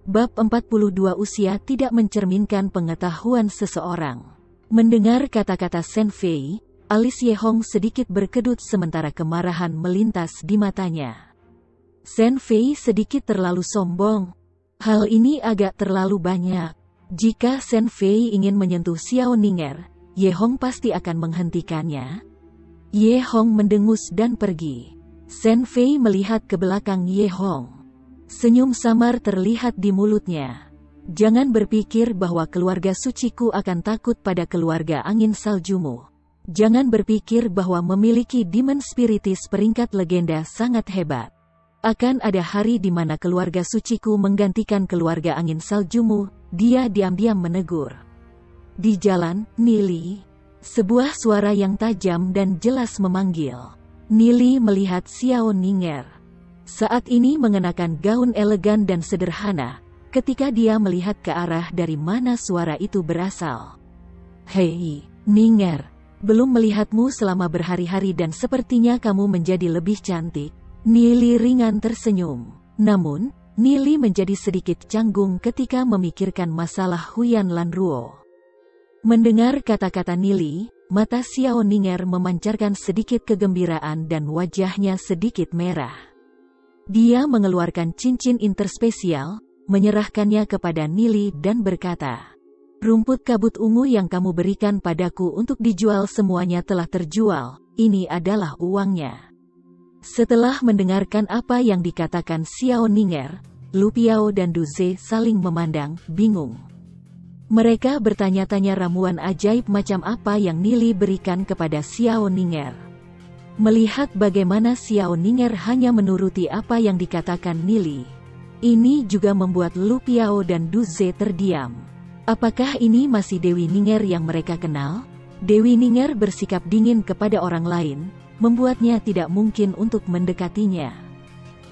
Bab 42 Usia tidak mencerminkan pengetahuan seseorang. Mendengar kata-kata Shen Fei, alis Ye Hong sedikit berkedut sementara kemarahan melintas di matanya. Shen Fei sedikit terlalu sombong. Hal ini agak terlalu banyak. Jika Shen Fei ingin menyentuh Xiao Ning'er, Ye Hong pasti akan menghentikannya. Ye Hong mendengus dan pergi. Shen Fei melihat ke belakang Ye Hong. Senyum samar terlihat di mulutnya. Jangan berpikir bahwa keluarga suciku akan takut pada keluarga angin saljumu. Jangan berpikir bahwa memiliki Demon Spiritis peringkat legenda sangat hebat. Akan ada hari di mana keluarga suciku menggantikan keluarga angin saljumu, dia diam-diam menegur. Di jalan, Nili. Sebuah suara yang tajam dan jelas memanggil. Nili melihat Xiao Ning'er. Saat ini mengenakan gaun elegan dan sederhana, ketika dia melihat ke arah dari mana suara itu berasal. Hei, Ning'er, belum melihatmu selama berhari-hari dan sepertinya kamu menjadi lebih cantik. Nili ringan tersenyum. Namun, Nili menjadi sedikit canggung ketika memikirkan masalah Huyan Lanruo. Mendengar kata-kata Nili, mata Xiao Ning'er memancarkan sedikit kegembiraan dan wajahnya sedikit merah. Dia mengeluarkan cincin interspesial, menyerahkannya kepada Nili dan berkata, "Rumput kabut ungu yang kamu berikan padaku untuk dijual semuanya telah terjual, ini adalah uangnya." Setelah mendengarkan apa yang dikatakan Xiao Ning'er, Lu Piao dan Du Ze saling memandang, bingung. Mereka bertanya-tanya ramuan ajaib macam apa yang Nili berikan kepada Xiao Ning'er. Melihat bagaimana Xiao Ning'er hanya menuruti apa yang dikatakan Nili, ini juga membuat Lu Piao dan Du Ze terdiam. Apakah ini masih Dewi Ning'er yang mereka kenal? Dewi Ning'er bersikap dingin kepada orang lain, membuatnya tidak mungkin untuk mendekatinya.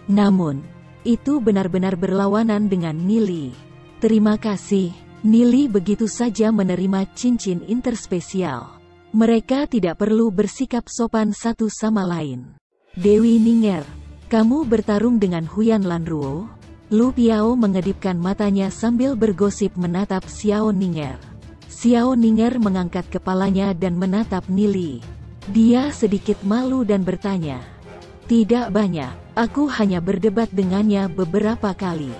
Namun, itu benar-benar berlawanan dengan Nili. Terima kasih. Nili begitu saja menerima cincin interspesial. Mereka tidak perlu bersikap sopan satu sama lain. Dewi Ning'er, kamu bertarung dengan Huyan Lanruo? Lu Piao mengedipkan matanya sambil bergosip menatap Xiao Ning'er. Xiao Ning'er mengangkat kepalanya dan menatap Nili. Dia sedikit malu dan bertanya, "Tidak banyak, aku hanya berdebat dengannya beberapa kali."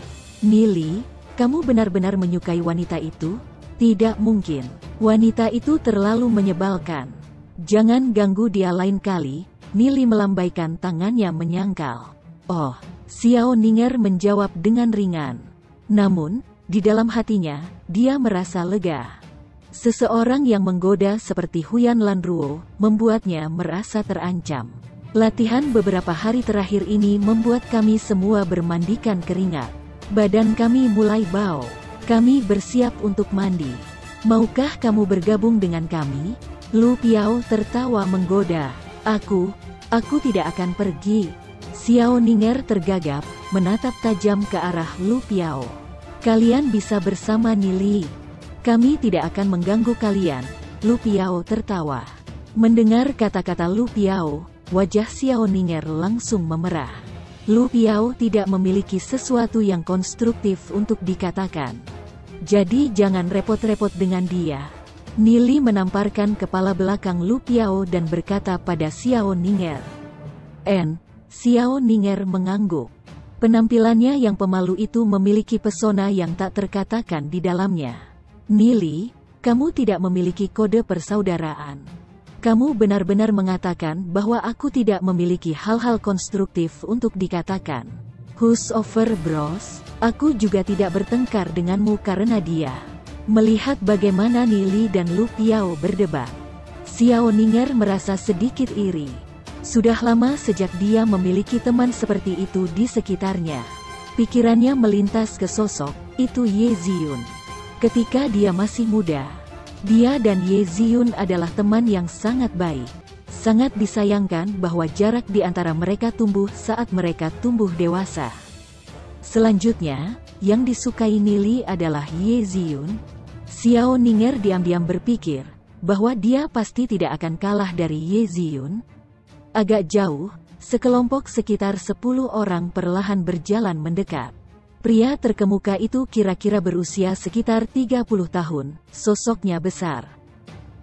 Nili, kamu benar-benar menyukai wanita itu? Tidak mungkin. Wanita itu terlalu menyebalkan. Jangan ganggu dia lain kali. Nili melambaikan tangannya menyangkal. Oh, Xiao Ning'er menjawab dengan ringan. Namun, di dalam hatinya, dia merasa lega. Seseorang yang menggoda seperti Huyan Lanruo, membuatnya merasa terancam. Latihan beberapa hari terakhir ini membuat kami semua bermandikan keringat. Badan kami mulai bau. Kami bersiap untuk mandi. Maukah kamu bergabung dengan kami? Lu Piao tertawa menggoda. Aku tidak akan pergi. Xiao Ning'er tergagap, menatap tajam ke arah Lu Piao. Kalian bisa bersama Nili. Kami tidak akan mengganggu kalian. Lu Piao tertawa. Mendengar kata-kata Lu Piao, wajah Xiao Ning'er langsung memerah. Lu Piao tidak memiliki sesuatu yang konstruktif untuk dikatakan. Jadi jangan repot-repot dengan dia. Nili menamparkan kepala belakang Lu Piao dan berkata pada Xiao Ning'er. Xiao Ning'er mengangguk. Penampilannya yang pemalu itu memiliki pesona yang tak terkatakan di dalamnya. Nili, kamu tidak memiliki kode persaudaraan. Kamu benar-benar mengatakan bahwa aku tidak memiliki hal-hal konstruktif untuk dikatakan. Hush over bros, aku juga tidak bertengkar denganmu karena dia. Melihat bagaimana Nili dan Lu Piao berdebat, Xiao Ning'er merasa sedikit iri. Sudah lama sejak dia memiliki teman seperti itu di sekitarnya. Pikirannya melintas ke sosok itu Ye Ziyun. Ketika dia masih muda, dia dan Ye Ziyun adalah teman yang sangat baik. Sangat disayangkan bahwa jarak di antara mereka tumbuh saat mereka tumbuh dewasa. Selanjutnya, yang disukai Nili adalah Ye Ziyun. Xiao Ning'er diam-diam berpikir bahwa dia pasti tidak akan kalah dari Ye Ziyun. Agak jauh, sekelompok sekitar 10 orang perlahan berjalan mendekat. Pria terkemuka itu kira-kira berusia sekitar 30 tahun, sosoknya besar.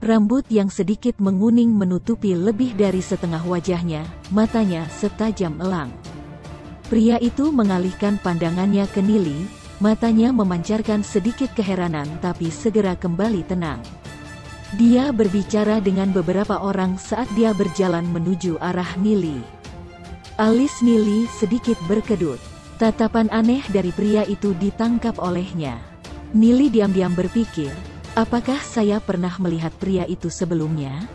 Rambut yang sedikit menguning menutupi lebih dari setengah wajahnya, matanya setajam elang. Pria itu mengalihkan pandangannya ke Nili, matanya memancarkan sedikit keheranan tapi segera kembali tenang. Dia berbicara dengan beberapa orang saat dia berjalan menuju arah Nili. Alis Nili sedikit berkedut. Tatapan aneh dari pria itu ditangkap olehnya. Nili diam-diam berpikir, apakah saya pernah melihat pria itu sebelumnya?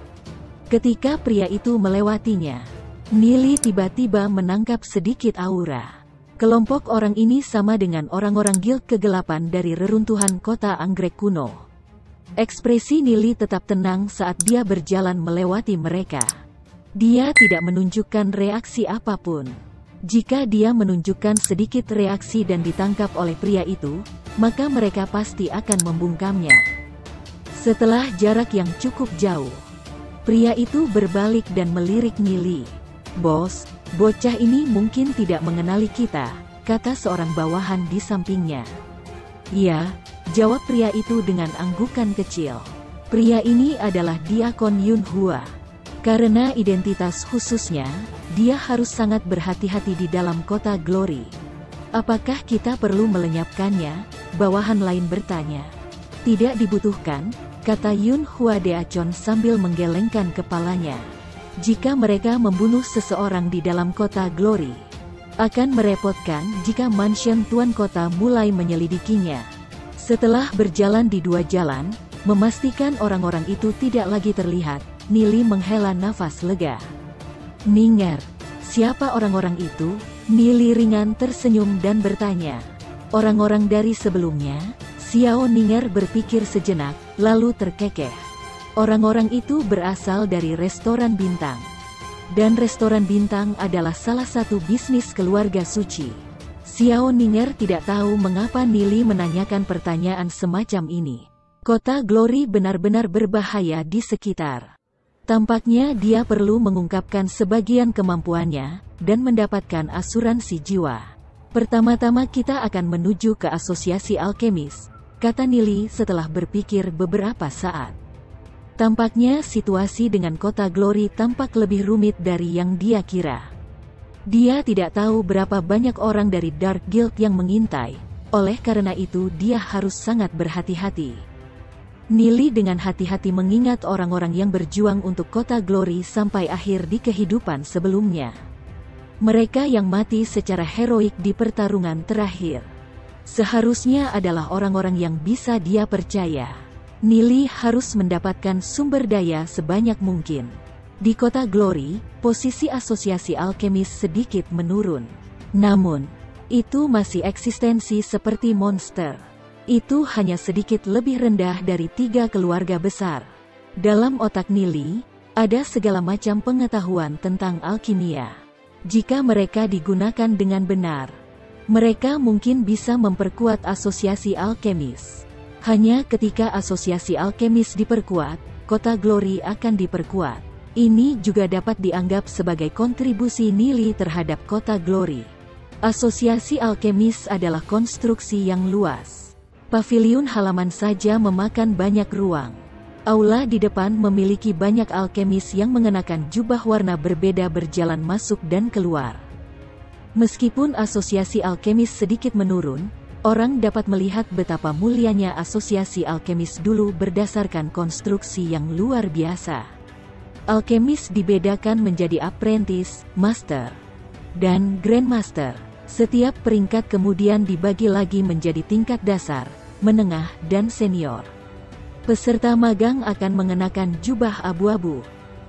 Ketika pria itu melewatinya, Nili tiba-tiba menangkap sedikit aura. Kelompok orang ini sama dengan orang-orang Guild Kegelapan dari reruntuhan kota anggrek kuno. Ekspresi Nili tetap tenang saat dia berjalan melewati mereka. Dia tidak menunjukkan reaksi apapun. Jika dia menunjukkan sedikit reaksi dan ditangkap oleh pria itu, maka mereka pasti akan membungkamnya. Setelah jarak yang cukup jauh, pria itu berbalik dan melirik Nili. "Bos, bocah ini mungkin tidak mengenali kita," kata seorang bawahan di sampingnya. "Iya," jawab pria itu dengan anggukan kecil. Pria ini adalah Diakon Yunhua. Karena identitas khususnya, dia harus sangat berhati-hati di dalam kota Glory. "Apakah kita perlu melenyapkannya?" bawahan lain bertanya. "Tidak dibutuhkan," kata Yunhua Deachon sambil menggelengkan kepalanya. "Jika mereka membunuh seseorang di dalam kota Glory, akan merepotkan jika mansion tuan kota mulai menyelidikinya." Setelah berjalan di dua jalan, memastikan orang-orang itu tidak lagi terlihat, Nili menghela nafas lega. "Ninger, siapa orang-orang itu?" Nili ringan tersenyum dan bertanya. "Orang-orang dari sebelumnya?" Xiao Ninger berpikir sejenak, lalu terkekeh. "Orang-orang itu berasal dari restoran bintang. Dan restoran bintang adalah salah satu bisnis keluarga suci." Xiao Ninger tidak tahu mengapa Nili menanyakan pertanyaan semacam ini. Kota Glory benar-benar berbahaya di sekitar. Tampaknya dia perlu mengungkapkan sebagian kemampuannya, dan mendapatkan asuransi jiwa. "Pertama-tama kita akan menuju ke asosiasi alkemis," kata Nili setelah berpikir beberapa saat. Tampaknya situasi dengan kota Glory tampak lebih rumit dari yang dia kira. Dia tidak tahu berapa banyak orang dari Dark Guild yang mengintai, oleh karena itu dia harus sangat berhati-hati. Nili dengan hati-hati mengingat orang-orang yang berjuang untuk kota Glory sampai akhir di kehidupan sebelumnya. Mereka yang mati secara heroik di pertarungan terakhir. Seharusnya adalah orang-orang yang bisa dia percaya. Nili harus mendapatkan sumber daya sebanyak mungkin. Di kota Glory, posisi asosiasi alkemis sedikit menurun. Namun, itu masih eksistensi seperti monster. Itu hanya sedikit lebih rendah dari 3 keluarga besar. Dalam otak Nili, ada segala macam pengetahuan tentang alkimia. Jika mereka digunakan dengan benar, mereka mungkin bisa memperkuat asosiasi alkemis. Hanya ketika asosiasi alkemis diperkuat, kota Glory akan diperkuat. Ini juga dapat dianggap sebagai kontribusi Nili terhadap kota Glory. Asosiasi alkemis adalah konstruksi yang luas. Paviliun halaman saja memakan banyak ruang. Aula di depan memiliki banyak alkemis yang mengenakan jubah warna berbeda berjalan masuk dan keluar. Meskipun asosiasi alkemis sedikit menurun, orang dapat melihat betapa mulianya asosiasi alkemis dulu berdasarkan konstruksi yang luar biasa. Alkemis dibedakan menjadi apprentice, master, dan grandmaster. Setiap peringkat kemudian dibagi lagi menjadi tingkat dasar, menengah, dan senior. Peserta magang akan mengenakan jubah abu-abu.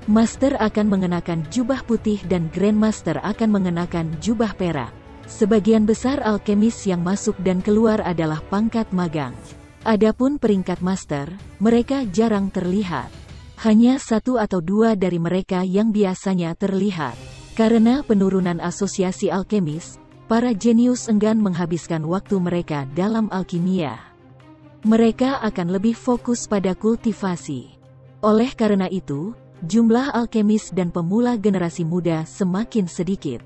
Master akan mengenakan jubah putih dan grandmaster akan mengenakan jubah perak. Sebagian besar alkemis yang masuk dan keluar adalah pangkat magang. Adapun peringkat master, mereka jarang terlihat. Hanya 1 atau 2 dari mereka yang biasanya terlihat. Karena penurunan asosiasi alkemis, para jenius enggan menghabiskan waktu mereka dalam alkimia. Mereka akan lebih fokus pada kultivasi. Oleh karena itu, jumlah alkemis dan pemula generasi muda semakin sedikit.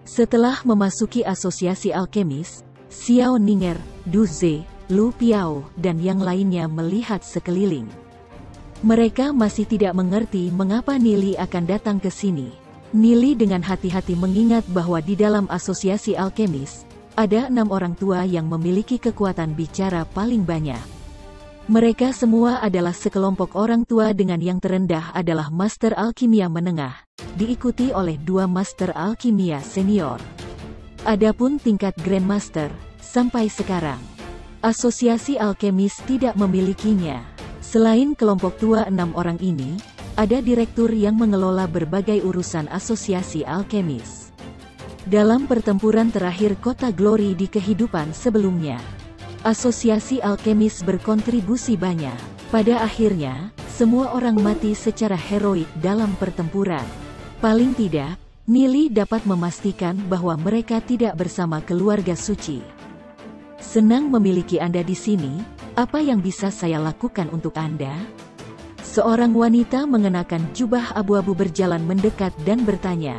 Setelah memasuki asosiasi alkemis, Xiao Ninger, Du Ze, Lu Piao, dan yang lainnya melihat sekeliling. Mereka masih tidak mengerti mengapa Nili akan datang ke sini. Nili dengan hati-hati mengingat bahwa di dalam asosiasi alkemis, ada 6 orang tua yang memiliki kekuatan bicara paling banyak. Mereka semua adalah sekelompok orang tua dengan yang terendah adalah Master Alkimia Menengah, diikuti oleh 2 Master Alkimia Senior. Adapun tingkat Grandmaster, sampai sekarang, asosiasi alkemis tidak memilikinya. Selain kelompok tua 6 orang ini, ada direktur yang mengelola berbagai urusan asosiasi alkemis. Dalam pertempuran terakhir Kota Glory di kehidupan sebelumnya, asosiasi alkemis berkontribusi banyak. Pada akhirnya, semua orang mati secara heroik dalam pertempuran. Paling tidak, Nili dapat memastikan bahwa mereka tidak bersama keluarga suci. Senang memiliki Anda di sini. Apa yang bisa saya lakukan untuk Anda? Seorang wanita mengenakan jubah abu-abu berjalan mendekat dan bertanya.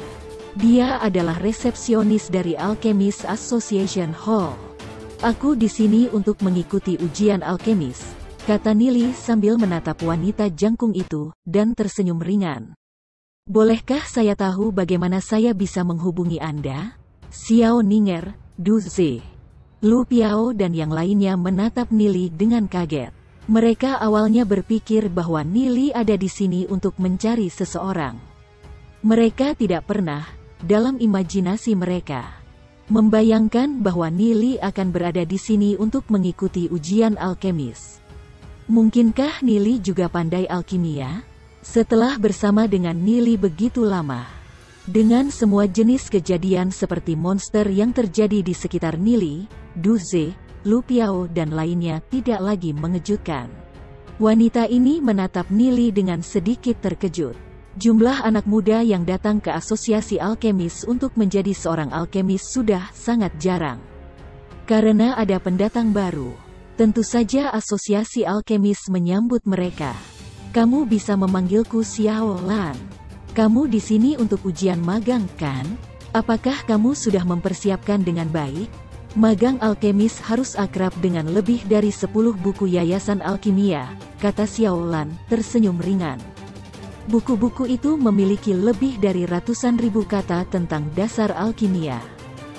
Dia adalah resepsionis dari Alchemist Association Hall. Aku di sini untuk mengikuti ujian alkemis, kata Nili sambil menatap wanita jangkung itu, dan tersenyum ringan. Bolehkah saya tahu bagaimana saya bisa menghubungi Anda? Xiao Ninger, Du Ze, Lu Piao dan yang lainnya menatap Nili dengan kaget. Mereka awalnya berpikir bahwa Nili ada di sini untuk mencari seseorang. Mereka tidak pernah, dalam imajinasi mereka, membayangkan bahwa Nili akan berada di sini untuk mengikuti ujian alkemis. Mungkinkah Nili juga pandai alkimia? Setelah bersama dengan Nili begitu lama, dengan semua jenis kejadian seperti monster yang terjadi di sekitar Nili, Du Ze, Lu Piao dan lainnya tidak lagi mengejutkan. Wanita ini menatap Nili dengan sedikit terkejut. Jumlah anak muda yang datang ke asosiasi alkemis untuk menjadi seorang alkemis sudah sangat jarang. Karena ada pendatang baru, tentu saja asosiasi alkemis menyambut mereka. Kamu bisa memanggilku Xiao Lan. Kamu di sini untuk ujian magang, kan? Apakah kamu sudah mempersiapkan dengan baik? Magang alkemis harus akrab dengan lebih dari 10 buku yayasan alkimia, kata Xiao Lan, tersenyum ringan. Buku-buku itu memiliki lebih dari ratusan ribu kata tentang dasar alkimia.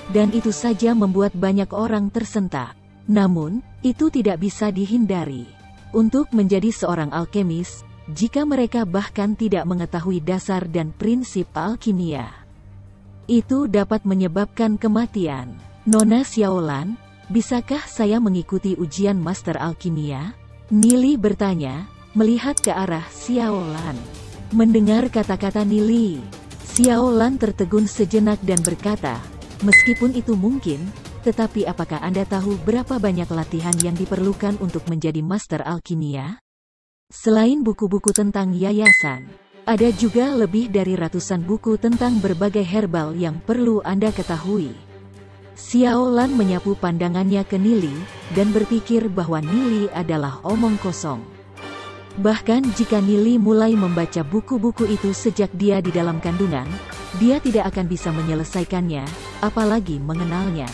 Dan itu saja membuat banyak orang tersentak. Namun, itu tidak bisa dihindari. Untuk menjadi seorang alkemis, jika mereka bahkan tidak mengetahui dasar dan prinsip alkimia, itu dapat menyebabkan kematian. Nona Xiaolan, bisakah saya mengikuti ujian Master Alkimia? Nili bertanya, melihat ke arah Xiaolan. Mendengar kata-kata Nili, Xiaolan tertegun sejenak dan berkata, meskipun itu mungkin, tetapi apakah Anda tahu berapa banyak latihan yang diperlukan untuk menjadi Master Alkimia? Selain buku-buku tentang yayasan, ada juga lebih dari ratusan buku tentang berbagai herbal yang perlu Anda ketahui. Xiao Lan menyapu pandangannya ke Nili, dan berpikir bahwa Nili adalah omong kosong. Bahkan jika Nili mulai membaca buku-buku itu sejak dia di dalam kandungan, dia tidak akan bisa menyelesaikannya, apalagi mengenalnya.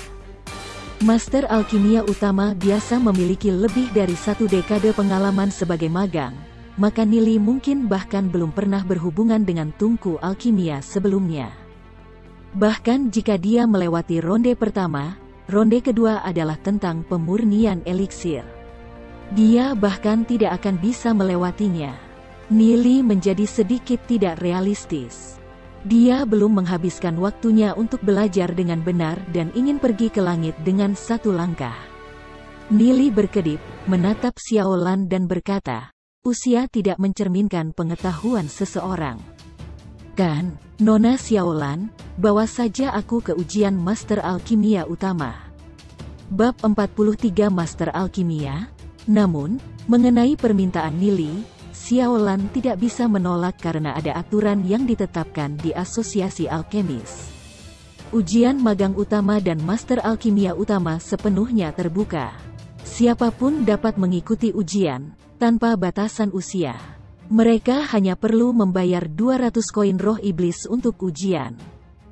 Master Alkimia utama biasa memiliki lebih dari 1 dekade pengalaman sebagai magang, maka Nili mungkin bahkan belum pernah berhubungan dengan tungku alkimia sebelumnya. Bahkan jika dia melewati ronde pertama, ronde kedua adalah tentang pemurnian eliksir. Dia bahkan tidak akan bisa melewatinya. Nili menjadi sedikit tidak realistis. Dia belum menghabiskan waktunya untuk belajar dengan benar dan ingin pergi ke langit dengan 1 langkah. Nili berkedip, menatap Xiao Lan dan berkata, usia tidak mencerminkan pengetahuan seseorang. Kan, Nona Xiao Lan, bawa saja aku ke ujian Master Alkimia utama. Bab 43 Master Alkimia. Namun, mengenai permintaan Nili, Xiao Lan tidak bisa menolak karena ada aturan yang ditetapkan di asosiasi alkemis. Ujian magang utama dan Master Alkimia utama sepenuhnya terbuka. Siapapun dapat mengikuti ujian, tanpa batasan usia. Mereka hanya perlu membayar 200 koin roh iblis untuk ujian.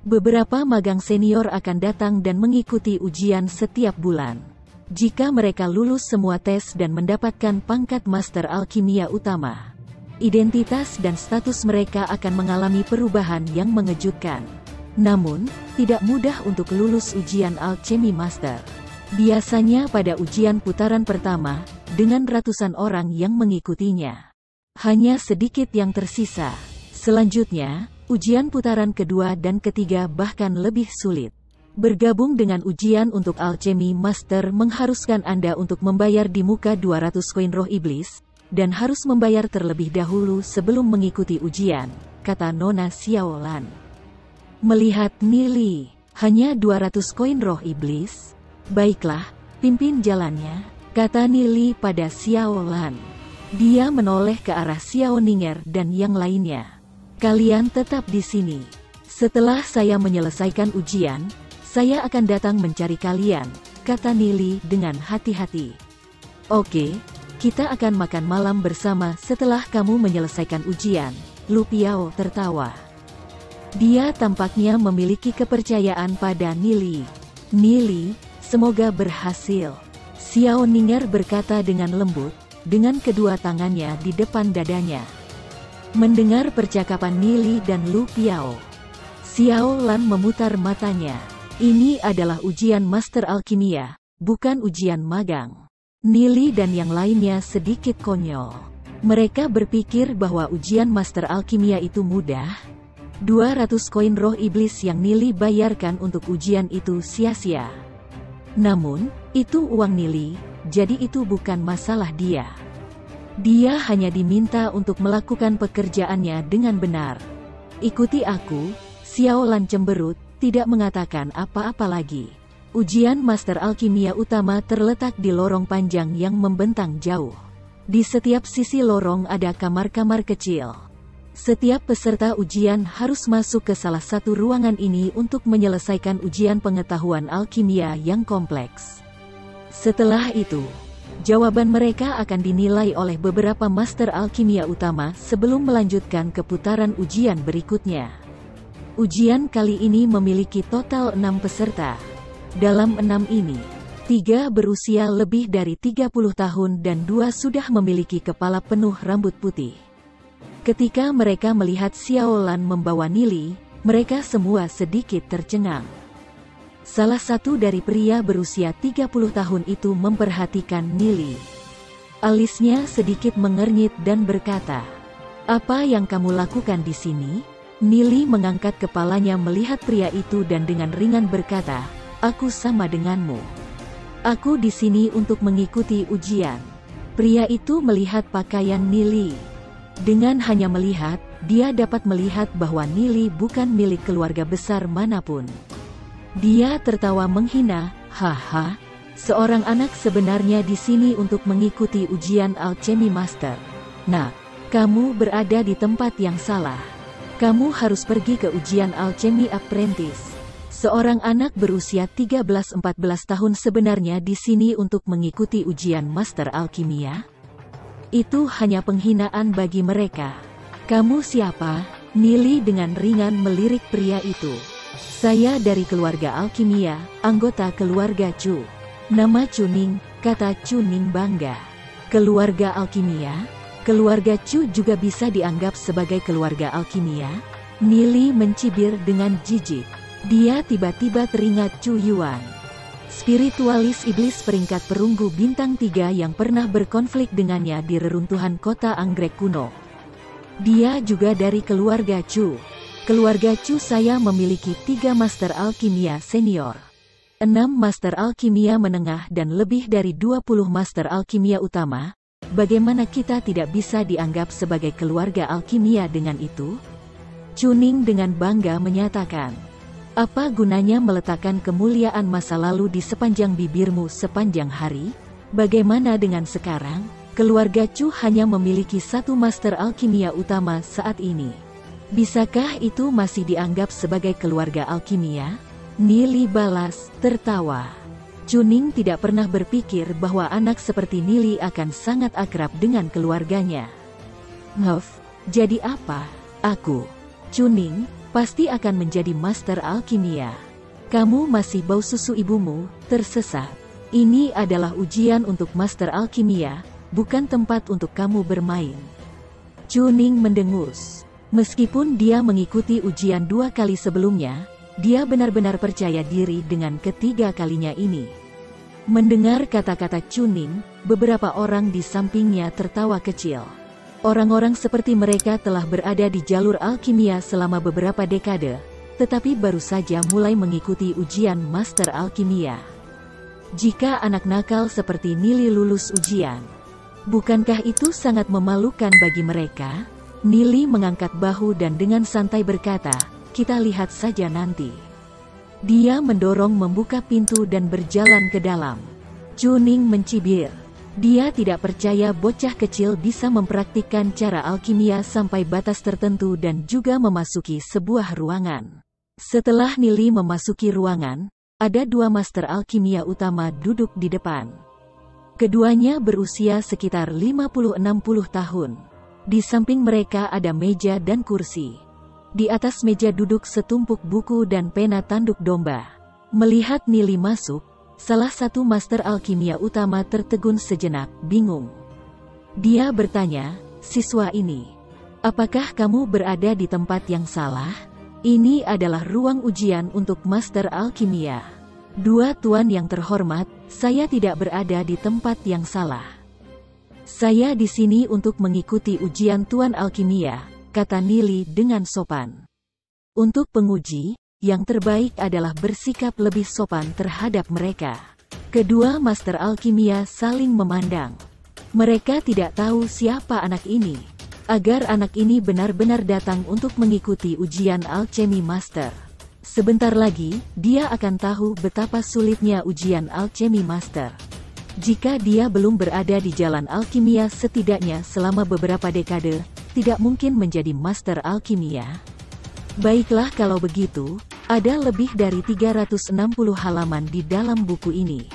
Beberapa magang senior akan datang dan mengikuti ujian setiap bulan. Jika mereka lulus semua tes dan mendapatkan pangkat Master Alkimia Utama, identitas dan status mereka akan mengalami perubahan yang mengejutkan. Namun, tidak mudah untuk lulus ujian Alchemy Master. Biasanya pada ujian putaran pertama, dengan ratusan orang yang mengikutinya, hanya sedikit yang tersisa. Selanjutnya, ujian putaran kedua dan ketiga bahkan lebih sulit. Bergabung dengan ujian untuk Alchemy Master mengharuskan Anda untuk membayar di muka 200 koin roh iblis, dan harus membayar terlebih dahulu sebelum mengikuti ujian, kata Nona Xiaolan. Melihat Nili, hanya 200 koin roh iblis? Baiklah, pimpin jalannya, kata Nili pada Xiaolan. Dia menoleh ke arah Xiao Ninger dan yang lainnya. Kalian tetap di sini. Setelah saya menyelesaikan ujian, saya akan datang mencari kalian, kata Nili dengan hati-hati. Oke, kita akan makan malam bersama setelah kamu menyelesaikan ujian, Lu Piao tertawa. Dia tampaknya memiliki kepercayaan pada Nili. Nili, semoga berhasil, Xiao Ninger berkata dengan lembut, dengan kedua tangannya di depan dadanya. Mendengar percakapan Nili dan Lu Piao, Xiao Lan memutar matanya. Ini adalah ujian Master Alkimia, bukan ujian magang. Nili dan yang lainnya sedikit konyol. Mereka berpikir bahwa ujian Master Alkimia itu mudah. 200 koin roh iblis yang Nili bayarkan untuk ujian itu sia-sia. Namun, itu uang Nili, jadi itu bukan masalah dia. Dia hanya diminta untuk melakukan pekerjaannya dengan benar. Ikuti aku, Xiao Lan cemberut, tidak mengatakan apa-apa lagi. Ujian Master Alkimia Utama terletak di lorong panjang yang membentang jauh. Di setiap sisi lorong ada kamar-kamar kecil. Setiap peserta ujian harus masuk ke salah satu ruangan ini untuk menyelesaikan ujian pengetahuan alkimia yang kompleks. Setelah itu, jawaban mereka akan dinilai oleh beberapa Master Alkimia Utama sebelum melanjutkan ke putaran ujian berikutnya. Ujian kali ini memiliki total 6 peserta. Dalam 6 ini, 3 berusia lebih dari 30 tahun dan 2 sudah memiliki kepala penuh rambut putih. Ketika mereka melihat Xiao Lan membawa Nili, mereka semua sedikit tercengang. Salah satu dari pria berusia 30 tahun itu memperhatikan Nili. Alisnya sedikit mengernyit dan berkata, "Apa yang kamu lakukan di sini?" Nili mengangkat kepalanya melihat pria itu dan dengan ringan berkata, "Aku sama denganmu. Aku di sini untuk mengikuti ujian." Pria itu melihat pakaian Nili. Dengan hanya melihat, dia dapat melihat bahwa Nili bukan milik keluarga besar manapun. Dia tertawa menghina, "Haha, seorang anak sebenarnya di sini untuk mengikuti ujian Alchemy Master. Nah, kamu berada di tempat yang salah. Kamu harus pergi ke ujian Alchemy Apprentice." Seorang anak berusia 13-14 tahun sebenarnya di sini untuk mengikuti ujian Master Alkimia? Itu hanya penghinaan bagi mereka. "Kamu siapa?" Nili dengan ringan melirik pria itu. "Saya dari keluarga Alkimia, anggota keluarga Chu. Nama Chuning," kata Chuning bangga. "Keluarga Alkimia? Keluarga Chu juga bisa dianggap sebagai keluarga alkimia?" Nili mencibir dengan jijik. Dia tiba-tiba teringat Chu Yuan, spiritualis iblis peringkat perunggu bintang 3 yang pernah berkonflik dengannya di reruntuhan kota anggrek kuno. Dia juga dari keluarga Chu. "Keluarga Chu saya memiliki 3 Master Alkimia Senior, 6 Master Alkimia Menengah dan lebih dari 20 Master Alkimia Utama. Bagaimana kita tidak bisa dianggap sebagai keluarga alkimia dengan itu?" Chuning dengan bangga menyatakan, "Apa gunanya meletakkan kemuliaan masa lalu di sepanjang bibirmu sepanjang hari? Bagaimana dengan sekarang? Keluarga Chu hanya memiliki 1 Master Alkimia Utama saat ini. Bisakah itu masih dianggap sebagai keluarga alkimia?" Nili balas, tertawa. Chuning tidak pernah berpikir bahwa anak seperti Nili akan sangat akrab dengan keluarganya. "Ngef, jadi apa? Aku, Chuning, pasti akan menjadi master alkimia. Kamu masih bau susu ibumu, tersesat. Ini adalah ujian untuk master alkimia, bukan tempat untuk kamu bermain. Chuning mendengus. Meskipun dia mengikuti ujian 2 kali sebelumnya, dia benar-benar percaya diri dengan ketiga kalinya ini. Mendengar kata-kata Chuning, beberapa orang di sampingnya tertawa kecil. Orang-orang seperti mereka telah berada di jalur alkimia selama beberapa dekade, tetapi baru saja mulai mengikuti ujian master alkimia. Jika anak nakal seperti Nili lulus ujian, bukankah itu sangat memalukan bagi mereka? Nili mengangkat bahu dan dengan santai berkata, "Kita lihat saja nanti." Dia mendorong membuka pintu dan berjalan ke dalam. Chuning mencibir. Dia tidak percaya bocah kecil bisa mempraktikkan cara alkimia sampai batas tertentu dan juga memasuki sebuah ruangan. Setelah Nili memasuki ruangan, ada 2 master alkimia utama duduk di depan. Keduanya berusia sekitar 50-60 tahun. Di samping mereka ada meja dan kursi. Di atas meja duduk setumpuk buku dan pena tanduk domba. Melihat Nili masuk, salah satu master alkimia utama tertegun sejenak, bingung. Dia bertanya, "Siswa ini, apakah kamu berada di tempat yang salah? Ini adalah ruang ujian untuk master alkimia." "Dua tuan yang terhormat, saya tidak berada di tempat yang salah. Saya di sini untuk mengikuti ujian tuan alkimia," kata Nili dengan sopan. Untuk penguji, yang terbaik adalah bersikap lebih sopan terhadap mereka. Kedua master alkimia saling memandang. Mereka tidak tahu siapa anak ini. Agar anak ini benar-benar datang untuk mengikuti ujian alchemy master. Sebentar lagi, dia akan tahu betapa sulitnya ujian alchemy master. Jika dia belum berada di jalan alkimia setidaknya selama beberapa dekade, tidak mungkin menjadi master alkimia. Baiklah kalau begitu, ada lebih dari 360 halaman di dalam buku ini.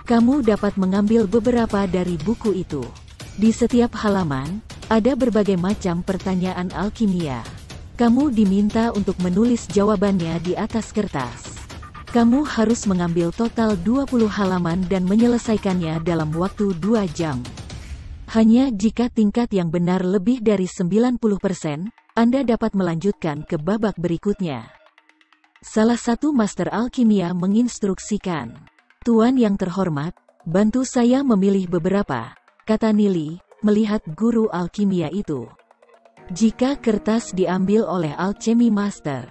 Kamu dapat mengambil beberapa dari buku itu. Di setiap halaman, ada berbagai macam pertanyaan alkimia. Kamu diminta untuk menulis jawabannya di atas kertas. Kamu harus mengambil total 20 halaman dan menyelesaikannya dalam waktu 2 jam. Hanya jika tingkat yang benar lebih dari 90%, Anda dapat melanjutkan ke babak berikutnya. Salah satu master alkimia menginstruksikan, "Tuan yang terhormat, bantu saya memilih beberapa," kata Nili, melihat guru alkimia itu. Jika kertas diambil oleh alchemy master,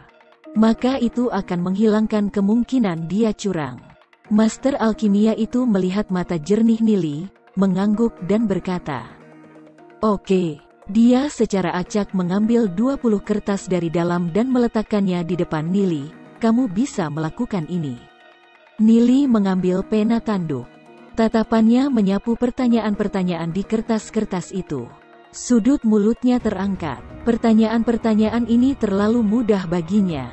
maka itu akan menghilangkan kemungkinan dia curang. Master alkimia itu melihat mata jernih Nili, mengangguk dan berkata, "Oke." Dia secara acak mengambil 20 kertas dari dalam dan meletakkannya di depan Nili. "Kamu bisa melakukan ini." Nili mengambil pena tanduk. Tatapannya menyapu pertanyaan-pertanyaan di kertas-kertas itu. Sudut mulutnya terangkat. Pertanyaan-pertanyaan ini terlalu mudah baginya.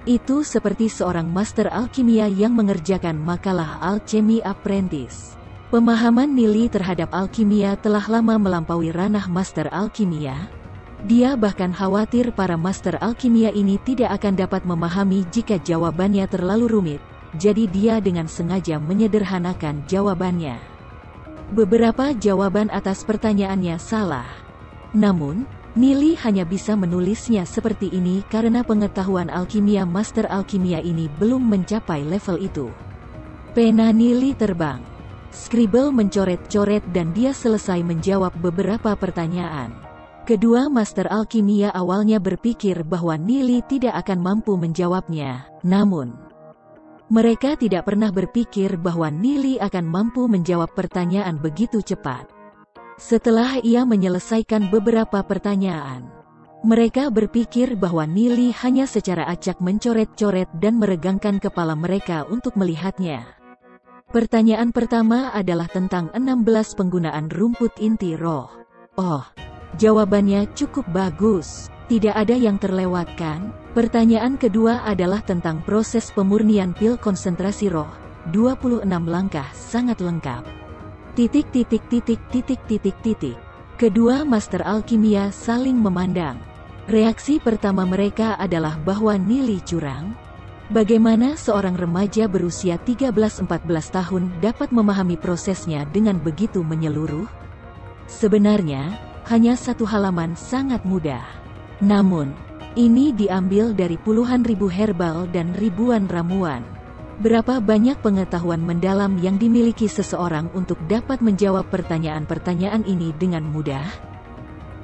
Itu seperti seorang master alkimia yang mengerjakan makalah Alchemy Apprentice. Pemahaman Nili terhadap alkimia telah lama melampaui ranah master alkimia. Dia bahkan khawatir para master alkimia ini tidak akan dapat memahami jika jawabannya terlalu rumit, jadi dia dengan sengaja menyederhanakan jawabannya. Beberapa jawaban atas pertanyaannya salah. Namun, Nili hanya bisa menulisnya seperti ini karena pengetahuan alkimia master alkimia ini belum mencapai level itu. Pena Nili terbang. Scribble mencoret-coret dan dia selesai menjawab beberapa pertanyaan. Kedua master alkimia awalnya berpikir bahwa Nili tidak akan mampu menjawabnya, namun mereka tidak pernah berpikir bahwa Nili akan mampu menjawab pertanyaan begitu cepat. Setelah ia menyelesaikan beberapa pertanyaan, mereka berpikir bahwa Nili hanya secara acak mencoret-coret dan meregangkan kepala mereka untuk melihatnya. Pertanyaan pertama adalah tentang 16 penggunaan rumput inti roh. Oh, jawabannya cukup bagus. Tidak ada yang terlewatkan. Pertanyaan kedua adalah tentang proses pemurnian pil konsentrasi roh. 26 langkah sangat lengkap. Titik titik titik titik titik titik. Kedua master alkimia saling memandang. Reaksi pertama mereka adalah bahwa Nili curang. Bagaimana seorang remaja berusia 13-14 tahun dapat memahami prosesnya dengan begitu menyeluruh? Sebenarnya, hanya satu halaman sangat mudah. Namun, ini diambil dari puluhan ribu herbal dan ribuan ramuan. Berapa banyak pengetahuan mendalam yang dimiliki seseorang untuk dapat menjawab pertanyaan-pertanyaan ini dengan mudah?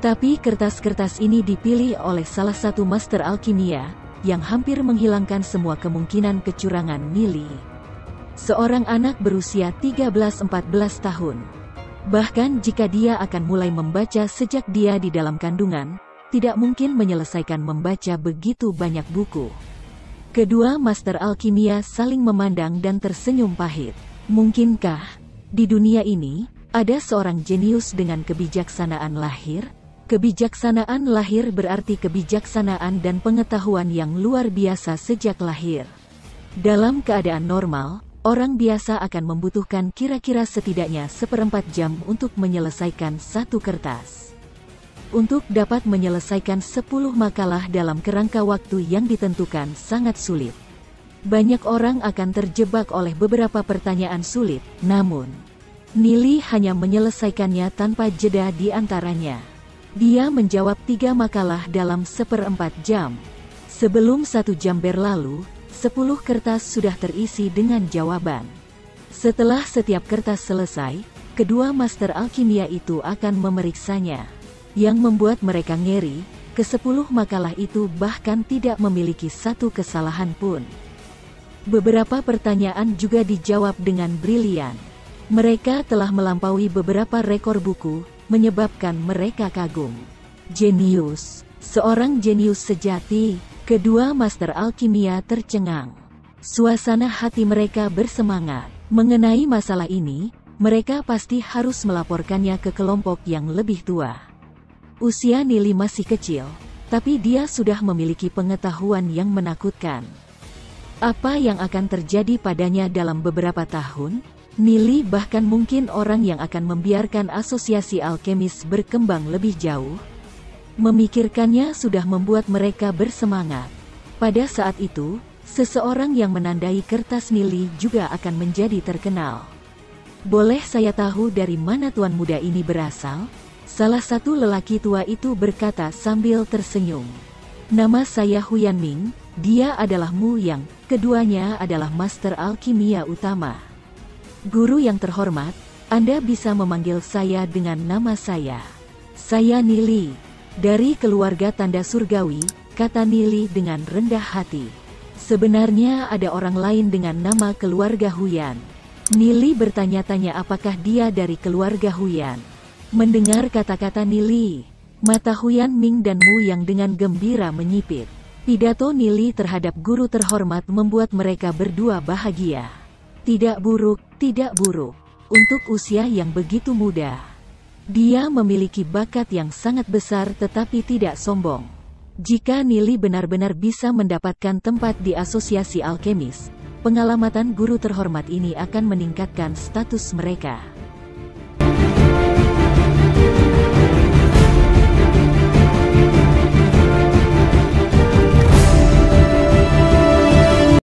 Tapi kertas-kertas ini dipilih oleh salah satu master alkimia, yang hampir menghilangkan semua kemungkinan kecurangan Nili. Seorang anak berusia 13-14 tahun. Bahkan jika dia akan mulai membaca sejak dia di dalam kandungan, tidak mungkin menyelesaikan membaca begitu banyak buku. Kedua master alkimia saling memandang dan tersenyum pahit. Mungkinkah di dunia ini ada seorang jenius dengan kebijaksanaan lahir? Kebijaksanaan lahir berarti kebijaksanaan dan pengetahuan yang luar biasa sejak lahir. Dalam keadaan normal, orang biasa akan membutuhkan kira-kira setidaknya 1/4 jam untuk menyelesaikan satu kertas. Untuk dapat menyelesaikan 10 makalah dalam kerangka waktu yang ditentukan sangat sulit. Banyak orang akan terjebak oleh beberapa pertanyaan sulit, namun Nili hanya menyelesaikannya tanpa jeda di antaranya. Dia menjawab 3 makalah dalam 1/4 jam. Sebelum 1 jam berlalu, 10 kertas sudah terisi dengan jawaban. Setelah setiap kertas selesai, kedua master alkimia itu akan memeriksanya. Yang membuat mereka ngeri, ke-10 makalah itu bahkan tidak memiliki satu kesalahan pun. Beberapa pertanyaan juga dijawab dengan brilian. Mereka telah melampaui beberapa rekor buku, menyebabkan mereka kagum. Jenius, seorang jenius sejati. Kedua master alkimia tercengang. Suasana hati mereka bersemangat. Mengenai masalah ini, mereka pasti harus melaporkannya ke kelompok yang lebih tua. Usia Nili masih kecil, tapi dia sudah memiliki pengetahuan yang menakutkan. Apa yang akan terjadi padanya dalam beberapa tahun? Nili bahkan mungkin orang yang akan membiarkan asosiasi alkemis berkembang lebih jauh. Memikirkannya sudah membuat mereka bersemangat. Pada saat itu, seseorang yang menandai kertas Nili juga akan menjadi terkenal. Boleh saya tahu dari mana tuan muda ini berasal? Salah satu lelaki tua itu berkata sambil tersenyum. Nama saya Huyan Ming, dia adalah Mu Yang, keduanya adalah master alkimia utama. Guru yang terhormat, Anda bisa memanggil saya dengan nama saya. Saya Nili, dari keluarga tanda surgawi, kata Nili dengan rendah hati. Sebenarnya ada orang lain dengan nama keluarga Huyan. Nili bertanya-tanya apakah dia dari keluarga Huyan. Mendengar kata-kata Nili, mata Huyan Ming dan Mu Yang dengan gembira menyipit. Pidato Nili terhadap guru terhormat membuat mereka berdua bahagia. Tidak buruk, tidak buruk. Untuk usia yang begitu muda, dia memiliki bakat yang sangat besar tetapi tidak sombong. Jika Nili benar-benar bisa mendapatkan tempat di asosiasi alkemis, pengalamatan guru terhormat ini akan meningkatkan status mereka.